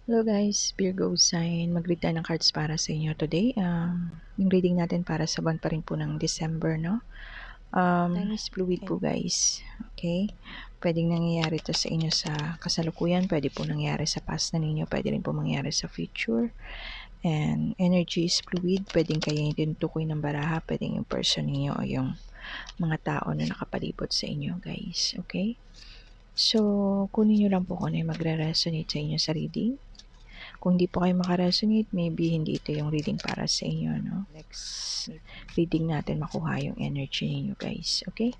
Hello guys, Virgo sign. Mag-read tayo ng cards para sa inyo today. Yung reading natin para sa buwan pa rin po ng December, no? Time is fluid po guys. Okay? Pwedeng nangyayari to sa inyo sa kasalukuyan. Pwede po nangyayari sa past na ninyo. Pwede rin po mangyayari sa future. And energy is fluid. Pwedeng kayo din tukoy ng baraha. Pwedeng yung person ninyo o yung mga tao na nakapalibot sa inyo guys. Okay? So, kunin nyo lang po kung ano yung magre-resonate sa inyo sa reading. Kung hindi po kayo makaresonate, maybe hindi ito yung reading para sa inyo, no? Next reading natin makuha yung energy niyo guys, okay?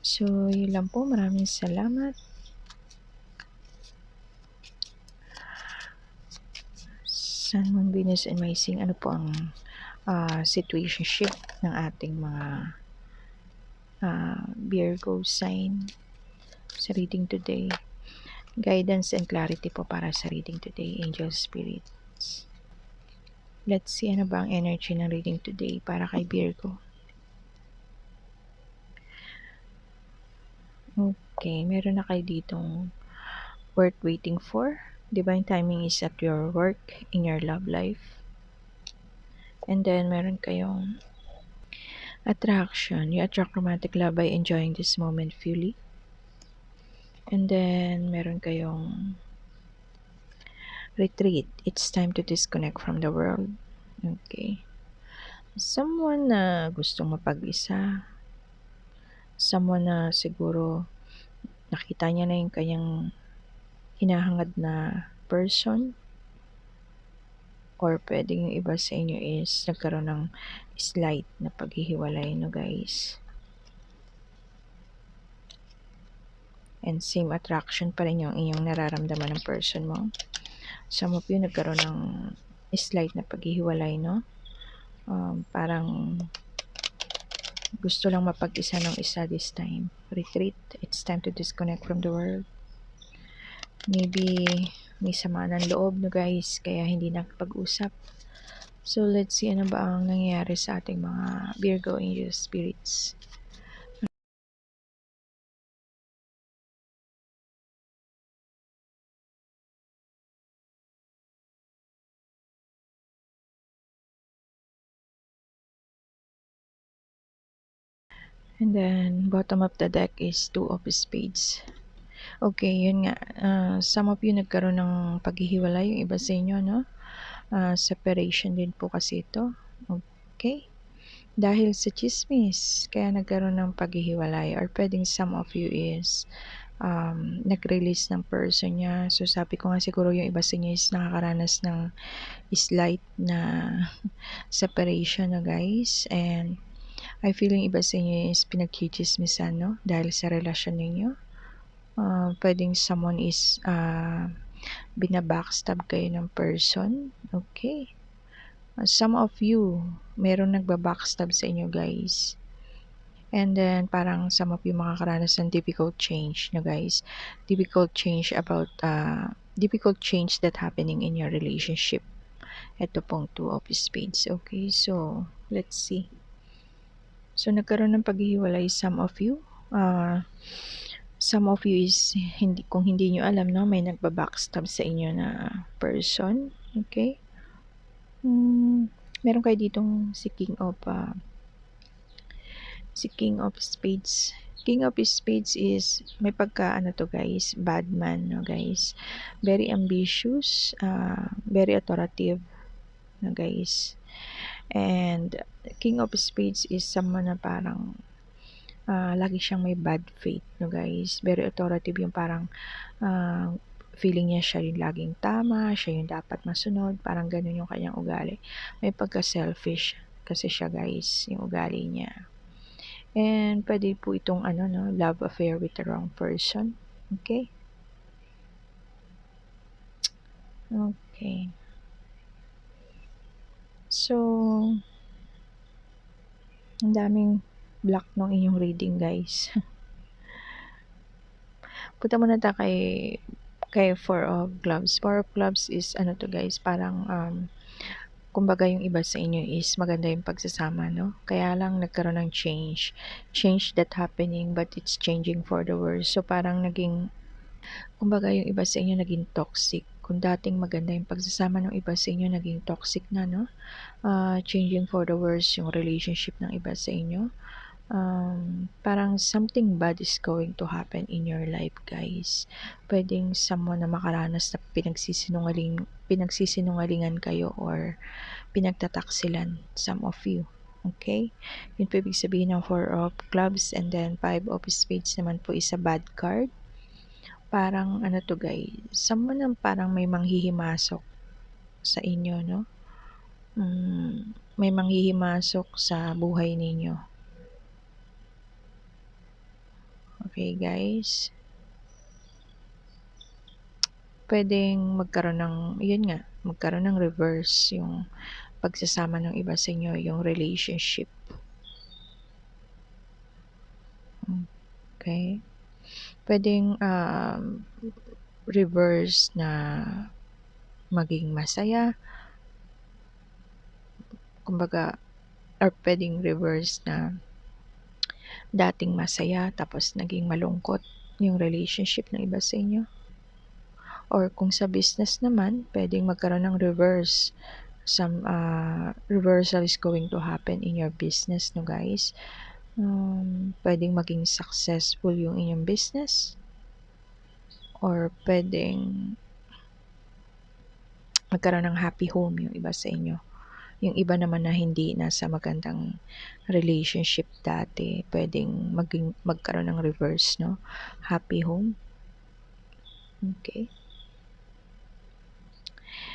So, yun lang po. Maraming salamat. Sun, Moon, Venus, and Rising. Ano po ang situationship ng ating mga Virgo sign sa reading today? Guidance and clarity po para sa reading today, angel spirits. Let's see ano ba ang energy ng reading today para kay Virgo. Okay, meron na kayo ditong worth waiting for. Divine timing is at your work, in your love life. And then, meron kayong attraction. You attract romantic love by enjoying this moment fully. And then, meron kayong retreat. It's time to disconnect from the world. Okay. Someone na gustong mapag-isa. Someone na siguro nakita niya na yung kanyang hinahangad na person. Or pwedeng yung iba sa inyo is nagkaroon ng slight na paghihiwalay, no guys. And same attraction pa rin yung inyong nararamdaman ng person mo. Some of you nagkaroon ng slight na paghihiwalay, no? Parang gusto lang mapag-isa ng isa this time. Retreat. It's time to disconnect from the world. Maybe may sama ng loob, no guys, kaya hindi nakapag-usap. So, let's see ano ba ang nangyayari sa ating mga Virgo angel spirits. And then, bottom of the deck is Two of Spades. Okay, yun nga. Some of you nagkaroon ng paghihiwalay, yung iba sa inyo, no? Separation din po kasi ito. Okay? Dahil sa chismis, kaya nagkaroon ng paghihiwalay. Or pwedeng some of you is nag-release ng person niya. So, sabi ko nga siguro yung iba sa inyo is nakakaranas ng slight na separation na guys. And I feel yung iba sa inyo is pinagchichismisan, no? Dahil sa relasyon ninyo. Pwedeng someone is binabackstab kayo ng person. Okay. Some of you, meron nagbabackstab sa inyo guys. And then, parang some of you makakaranas ng difficult change, no guys. Difficult change that happening in your relationship. Ito pong Two of Spades. Okay, so, let's see. So, nagkaroon ng paghihiwalay some of you. Some of you is, kung hindi nyo alam, no, may nagbabackstab sa inyo na person. Okay? Meron kayo ditong si King of Spades. King of Spades is, may pagka, ano to guys, bad man, no guys. Very ambitious, very authoritative, no guys. And King of Spades is someone na parang lagi siyang may bad faith, no guys. Very authoritative yung parang feeling niya siya yung laging tama, siya yung dapat masunod, parang ganun yung kanyang ugali. May pagka-selfish kasi siya guys, yung ugali niya. And pwede po itong no, love affair with the wrong person. Okay? Okay. So, ang daming black ng inyong reading guys. Punta muna tayo kay Four of Clubs. Four of Clubs is ano to guys, parang kumbaga yung iba sa inyo is maganda yung pagsasama, no? Kaya lang nagkaroon ng change that happening, but it's changing for the worse. So parang naging, kumbaga yung iba sa inyo naging toxic, kung dating maganda yung pagsasama ng iba sa inyo, naging toxic na, no? Changing for the worse yung relationship ng iba sa inyo. Parang something bad is going to happen in your life, guys. Pwedeng someone na makaranas na pinagsisinungalingan kayo or pinagtataksilan, some of you. Okay? Yun po ibig sabihin ng 4 of clubs, and then 5 of spades naman po is a bad card. Parang ano to, guys, someone na parang may manghihimasok sa inyo, no? May manghihimasok sa buhay ninyo. Okay, guys? Pwedeng magkaroon ng reverse yung pagsasama ng iba sa inyo, yung relationship. Okay? Pwedeng reverse na maging masaya. Kumbaga, or pwedeng reverse na dating masaya tapos naging malungkot yung relationship ng iba sa inyo. Or kung sa business naman, pwedeng magkaroon ng reverse. Some reversal is going to happen in your business, no, guys? Pwedeng maging successful yung inyong business, or pwedeng magkaroon ng happy home yung iba sa inyo. Yung iba naman na hindi nasa magandang relationship dati, pwedeng magkaroon ng reverse, no? Happy home. Okay.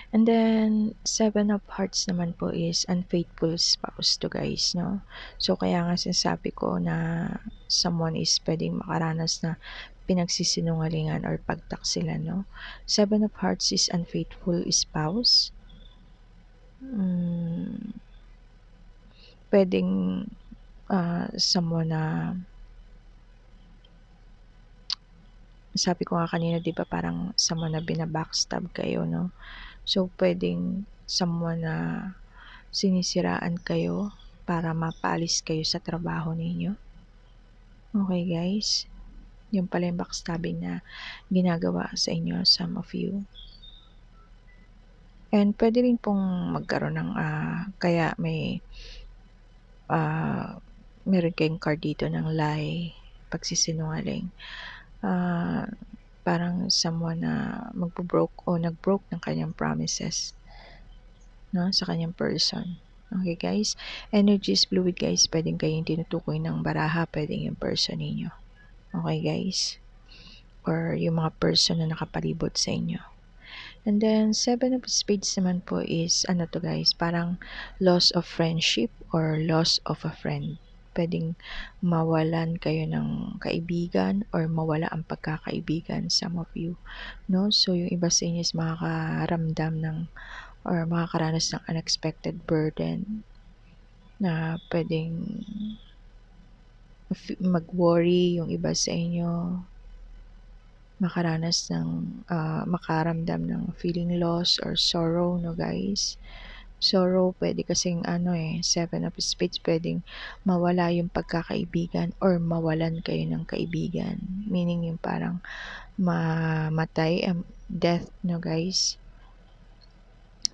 And then 7 of hearts naman po is unfaithful spouse to, guys, no? So kaya nga sinasabi ko na someone is pwedeng makaranas na pinagsisinungalingan or pagtaksilan, no? 7 of hearts is unfaithful spouse. Pwedeng someone na, sabi ko nga kanina, di ba, parang someone na binabackstab kayo, no? So pwedeng someone na sinisiraan kayo para mapaalis kayo sa trabaho ninyo. Okay, guys? Yung pala yung backstabbing na ginagawa sa inyo, some of you. And pwede rin pong magkaroon ng kaya meron kayong card dito ng lie, pagsisinungaling. Parang someone na nag-broke ng kanyang promises, no, sa kanyang person. Okay, guys? Energy is fluid, guys. Pwedeng kayong tinutukoy ng baraha, pwedeng yung person ninyo. Okay, guys? Or yung mga person na nakapalibot sa inyo. And then 7 of spades naman po is ano to, guys, parang loss of friendship or loss of a friend. Pwedeng mawalan kayo ng kaibigan or mawala ang pagkakaibigan, some of you, no? So yung iba sa inyo is makakaramdam ng or makakaranas ng unexpected burden na pwedeng mag-worry yung iba sa inyo, makaramdam ng feeling loss or sorrow, no, guys? Sorrow, pwede kasing 7 of spades, pwedeng mawala yung pagkakaibigan or mawalan kayo ng kaibigan. Meaning yung parang mamatay, death, no, guys?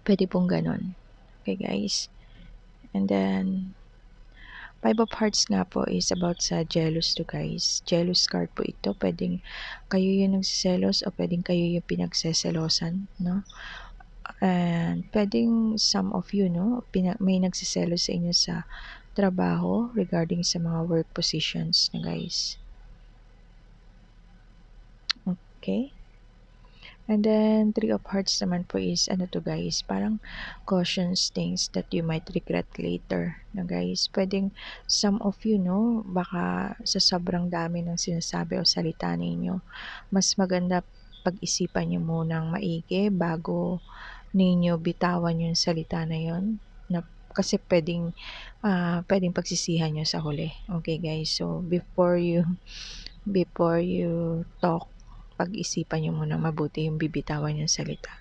Pwede pong ganon. Okay, guys? And then 5 of hearts nga po is about sa jealous to, guys. Jealous card po ito. Pwedeng kayo yung nagsiselos o pwedeng kayo yung pinagseselosan, no? And pwedeng some of you, no, may nagsiselos sa inyo sa trabaho regarding sa mga work positions, na, guys. Okay? And then 3 of hearts naman po is ano to, guys, parang cautions things that you might regret later, na, guys. Pwedeng some of you, no, baka sa sobrang dami ng sinasabi o salita ninyo, mas maganda pag-isipan nyo munang maigi bago ninyo bitawan yung salita na yon, na kasi pwedeng pagsisihan nyo sa huli. Okay, guys? So before you talk, pag-isipan nyo muna mabuti yung bibitawan yung salita.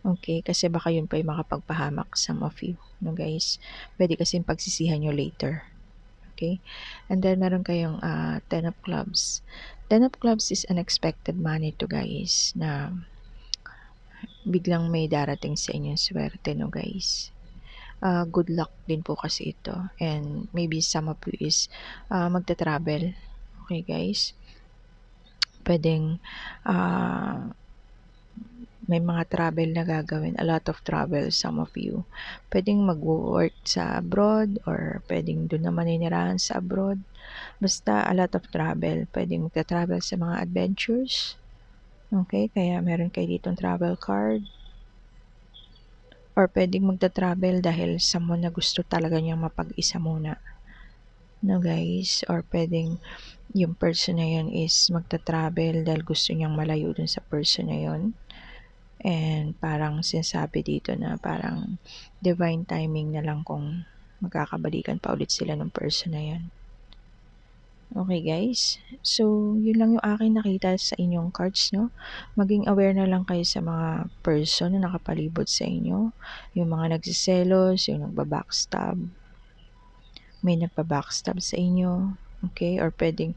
Okay? Kasi baka yun pa yung makapagpahamak, some of you, no, guys? Pwede kasing pagsisihan nyo later. Okay? And then meron kayong 10 of clubs. 10 of clubs is unexpected money to, guys, na biglang may darating sa inyong swerte, no guys. Good luck din po kasi ito, and maybe some of you is magta-travel. Okay guys, pwedeng may mga travel na gagawin, a lot of travel, some of you. Pwedeng mag-work sa abroad, or pwedeng doon na maninirahan sa abroad. Basta a lot of travel. Pwedeng magta-travel sa mga adventures. Okay, kaya meron kayo ditong travel card. Or pwedeng magta-travel dahil someone na gusto talaga niyang mapag-isa muna. No guys, or pwedeng yung person na yun is magta-travel dahil gusto niyang malayo dun sa person na yun. And parang sinasabi dito na parang divine timing na lang kung magkakabalikan pa ulit sila ng person na yun. Okay guys, so yun lang yung aking nakita sa inyong cards, no? Maging aware na lang kayo sa mga person na nakapalibot sa inyo, yung mga nagsiselos, yung nagbabackstab, may nagpa-backstab sa inyo, okay? Or pwedeng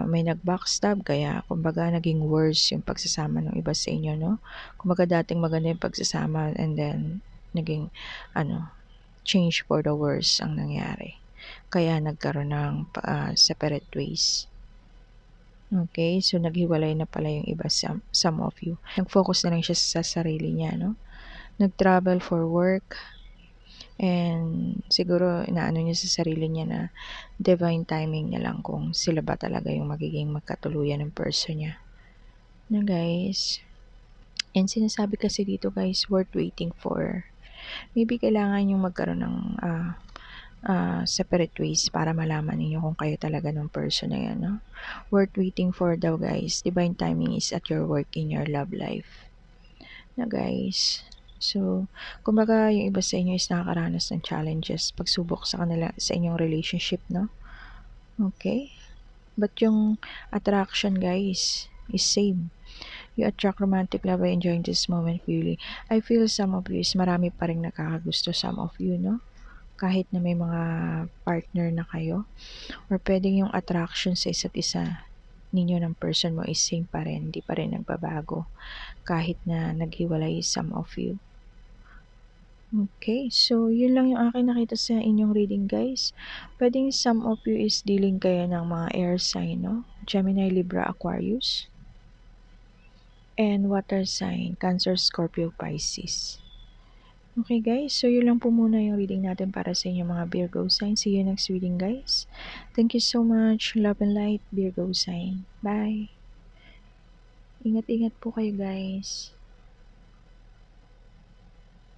may nag-backstab, kaya kumbaga naging worse yung pagsasama ng iba sa inyo, no? Kumbaga dating maganda yung pagsasama, and then naging change for the worse ang nangyari. Kaya nagkaroon ng separate ways. Okay, so naghiwalay na pala yung iba, some of you. Nag-focus na lang siya sa sarili niya, no? Nag-travel for work, and siguro inaano niya sa sarili niya na divine timing na lang kung sila ba talaga yung magiging magkatuluyan ng person niya. Na guys, and sinasabi kasi dito guys, worth waiting for. Maybe kailangan yung magkaroon ng separate ways para malaman niyo kung kayo talaga ng person na yan, no? Worth waiting for daw guys. Divine timing is at your work in your love life. Na guys, so kumbaga yung iba sa inyo is nakakaranas ng challenges, pagsubok sa kanila, sa inyong relationship, no? Okay, but yung attraction guys is same. You attract romantic love by enjoying this moment fully. I feel some of you is marami pa rin nakakagusto, some of you, no? Kahit na may mga partner na kayo, or pwedeng yung attraction sa isa't isa ninyo ng person mo is same pa rin, hindi pa rin nagbabago kahit na naghiwalay some of you. Okay, so yun lang yung akin nakita sa inyong reading guys. Pwedeng some of you is dealing kayo ng mga air sign, no? Gemini, Libra, Aquarius, and water sign, Cancer, Scorpio, Pisces. Okay guys, so yun lang po muna yung reading natin para sa inyo mga Virgo sign. See you next reading guys. Thank you so much. Love and light, Virgo sign. Bye. Ingat-ingat po kayo guys.